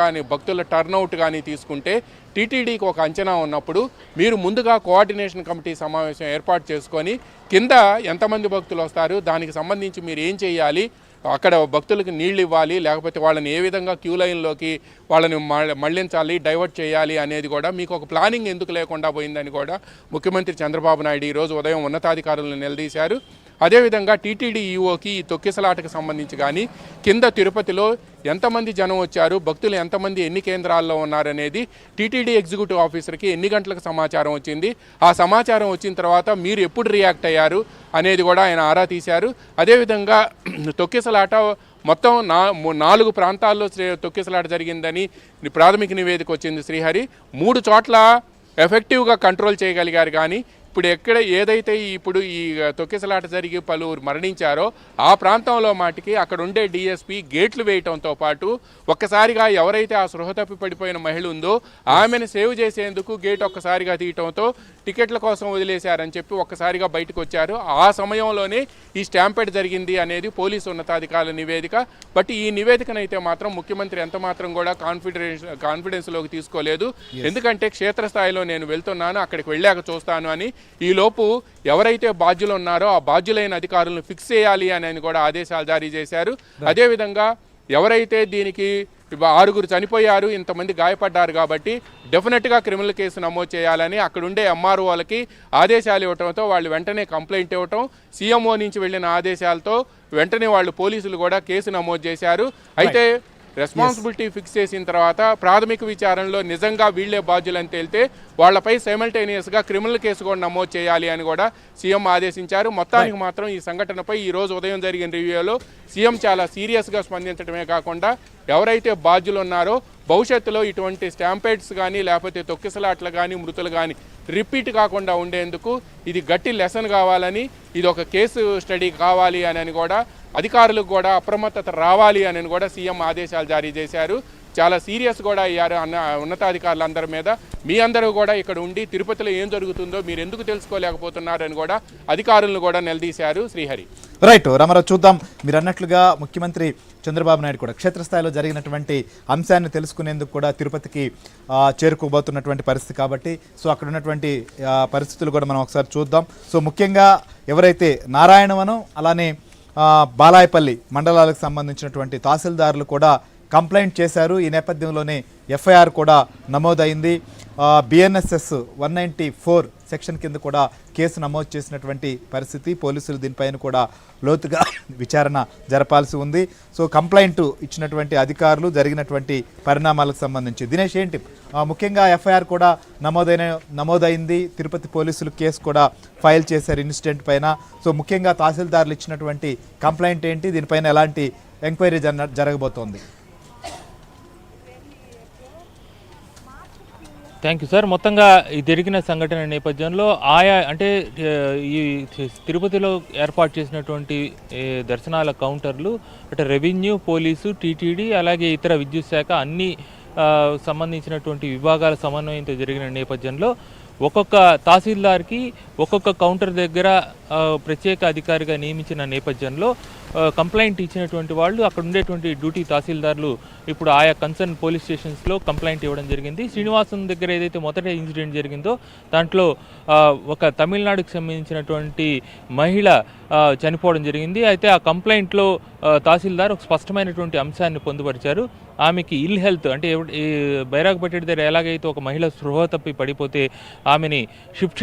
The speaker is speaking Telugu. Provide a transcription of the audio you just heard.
కానీ భక్తుల టర్నౌట్ కానీ తీసుకుంటే టీటీడీకి ఒక అంచనా ఉన్నప్పుడు మీరు ముందుగా కోఆర్డినేషన్ కమిటీ సమావేశం ఏర్పాటు చేసుకొని కింద ఎంతమంది భక్తులు వస్తారు, దానికి సంబంధించి మీరు ఏం చేయాలి, అక్కడ భక్తులకు నీళ్ళు ఇవ్వాలి, లేకపోతే వాళ్ళని ఏ విధంగా క్యూ లైన్లోకి వాళ్ళని మళ్లించాలి, డైవర్ట్ చేయాలి అనేది కూడా మీకు ఒక ప్లానింగ్ ఎందుకు లేకుండా పోయిందని కూడా ముఖ్యమంత్రి చంద్రబాబు నాయుడు ఈరోజు ఉదయం ఉన్నతాధికారులను నిలదీశారు. అదేవిధంగా టీటీడీ ఈఓకి ఈ తొక్కిసలాటకు సంబంధించి కానీ కింద తిరుపతిలో ఎంతమంది జనం వచ్చారు, భక్తులు ఎంతమంది ఎన్ని కేంద్రాల్లో ఉన్నారనేది టీటీడీ ఎగ్జిక్యూటివ్ ఆఫీసర్కి ఎన్ని గంటలకు సమాచారం వచ్చింది, ఆ సమాచారం వచ్చిన తర్వాత మీరు ఎప్పుడు రియాక్ట్ అయ్యారు అనేది కూడా ఆయన ఆరా తీశారు. అదేవిధంగా తొక్కిసలాట మొత్తం 4 ప్రాంతాల్లో తొక్కిసలాట జరిగిందని ప్రాథమిక నివేదిక వచ్చింది శ్రీహరి. 3 చోట్ల ఎఫెక్టివ్గా కంట్రోల్ చేయగలిగారు. కానీ ఇప్పుడు ఏదైతే ఇప్పుడు ఈ తొక్కిసలాట జరిగి పలువురు మరణించారో ఆ ప్రాంతంలో మాటికి అక్కడ ఉండే డిఎస్పీ గేట్లు వేయటంతో పాటు ఒక్కసారిగా ఎవరైతే ఆ స్పృహ తప్పి పడిపోయిన మహిళ ఉందో ఆమెను సేవ్ చేసేందుకు గేట్ ఒక్కసారిగా తీయటంతో టికెట్ల కోసం వదిలేశారని చెప్పి ఒక్కసారిగా బయటకు వచ్చారు. ఆ సమయంలోనే ఈ స్టాంపెడ్ జరిగింది అనేది పోలీసు ఉన్నతాధికారుల నివేదిక. బట్ ఈ నివేదికనైతే మాత్రం ముఖ్యమంత్రి ఎంత మాత్రం కూడా కాన్ఫిడెన్స్లోకి తీసుకోలేదు. ఎందుకంటే క్షేత్రస్థాయిలో నేను వెళ్తున్నాను, అక్కడికి వెళ్ళాక చూస్తాను అని ఈలోపు ఎవరైతే బాధ్యులు ఉన్నారో ఆ బాధ్యులైన అధికారులను ఫిక్స్ చేయాలి అని కూడా ఆదేశాలు జారీ చేశారు. అదేవిధంగా ఎవరైతే దీనికి 6 చనిపోయారు, ఇంతమంది గాయపడ్డారు కాబట్టి డెఫినెట్గా క్రిమినల్ కేసు నమోదు చేయాలని అక్కడుండే ఎంఆర్ఓలకి ఆదేశాలు ఇవ్వడంతో వాళ్ళు వెంటనే కంప్లైంట్ ఇవ్వటం, సీఎంఓ నుంచి వెళ్ళిన ఆదేశాలతో వెంటనే వాళ్ళు పోలీసులు కూడా కేసు నమోదు చేశారు. అయితే రెస్పాన్సిబిలిటీ ఫిక్స్ చేసిన తర్వాత ప్రాథమిక విచారణలో నిజంగా వీళ్లే బాధ్యులని తేలితే వాళ్లపై సైమల్టేనియస్గా క్రిమినల్ కేసు కూడా నమోదు చేయాలి అని కూడా సీఎం ఆదేశించారు. మొత్తానికి మాత్రం ఈ సంఘటనపై ఈ రోజు ఉదయం జరిగిన రివ్యూలో సీఎం చాలా సీరియస్గా స్పందించడమే కాకుండా ఎవరైతే బాధ్యులు ఉన్నారో భవిష్యత్తులో ఇటువంటి స్టాంపేడ్స్ కానీ లేకపోతే తొక్కిసలాట్లు కానీ మృతులు కానీ రిపీట్ కాకుండా ఉండేందుకు ఇది గట్టి లెసన్ కావాలని, ఇది ఒక కేసు స్టడీ కావాలి అని కూడా అధికారులకు కూడా అప్రమత్తత రావాలి అని కూడా సీఎం ఆదేశాలు జారీ చేశారు. చాలా సీరియస్ కూడా అయ్యారు ఉన్నతాధికారులందరి మీద. మీ అందరూ కూడా ఇక్కడ ఉండి తిరుపతిలో ఏం జరుగుతుందో మీరు ఎందుకు తెలుసుకోలేకపోతున్నారని కూడా అధికారులను కూడా నిలదీశారు. శ్రీహరి రైట్ రామారావు, చూద్దాం. మీరు అన్నట్లుగా ముఖ్యమంత్రి చంద్రబాబు నాయుడు కూడా క్షేత్రస్థాయిలో జరిగినటువంటి అంశాన్ని తెలుసుకునేందుకు కూడా తిరుపతికి చేరుకోబోతున్నటువంటి పరిస్థితి కాబట్టి సో అక్కడ ఉన్నటువంటి పరిస్థితులు కూడా మనం ఒకసారి చూద్దాం. సో ముఖ్యంగా ఎవరైతే నారాయణవనం అలానే బాలాయపల్లి మండలాలకు సంబంధించినటువంటి తహసీల్దారులు కూడా కంప్లైంట్ చేశారు. ఈ నేపథ్యంలోనే ఎఫ్ఐఆర్ కూడా నమోదైంది. బిఎన్ఎస్ఎస్ 194 సెక్షన్ కింద కూడా కేసు నమోదు చేసినటువంటి పరిస్థితి. పోలీసులు దీనిపైన కూడా లోతుగా విచారణ జరపాల్సి ఉంది. సో కంప్లైంట్ ఇచ్చినటువంటి జరిగినటువంటి పరిణామాలకు సంబంధించి దినేష్ ఏంటి ముఖ్యంగా ఎఫ్ఐఆర్ కూడా నమోదైంది. తిరుపతి పోలీసులు కేసు కూడా ఫైల్ చేశారు ఇన్సిడెంట్ పైన. సో ముఖ్యంగా తహసీల్దారులు ఇచ్చినటువంటి కంప్లైంట్ ఏంటి, దీనిపైన ఎలాంటి ఎంక్వైరీ జరగబోతోంది? Thank you sir. మొత్తంగా ఈ జరిగిన సంఘటన నేపథ్యంలో అంటే ఈ తిరుపతిలో ఏర్పాటు చేసినటువంటి దర్శనాల కౌంటర్లు అంటే రెవెన్యూ, పోలీసు, టీటీడీ అలాగే ఇతర విద్యుత్ శాఖ అన్ని సంబంధించినటువంటి విభాగాల సమన్వయంతో జరిగిన నేపథ్యంలో ఒక్కొక్క తహసీల్దార్కి ఒక్కొక్క కౌంటర్ దగ్గర ప్రత్యేక అధికారిగా నియమించిన నేపథ్యంలో కంప్లైంట్ ఇచ్చినటువంటి వాళ్ళు అక్కడ ఉండేటువంటి డ్యూటీ తహసీల్దార్లు ఇప్పుడు ఆయా కన్సర్న్ పోలీస్ స్టేషన్స్లో కంప్లైంట్ ఇవ్వడం జరిగింది. శ్రీనివాసం దగ్గర ఏదైతే మొదట ఇన్సిడెంట్ జరిగిందో దాంట్లో ఒక తమిళనాడుకు సంబంధించినటువంటి మహిళ చనిపోవడం జరిగింది. అయితే ఆ కంప్లైంట్లో తహసీల్దార్ ఒక స్పష్టమైనటువంటి అంశాన్ని పొందుపరిచారు. ఆమెకి ఇల్ హెల్త్ అంటే బైరాగపట్టెడి దగ్గర ఎలాగైతే ఒక మహిళ స్పృహ తప్పి పడిపోతే ఆమెని షిఫ్ట్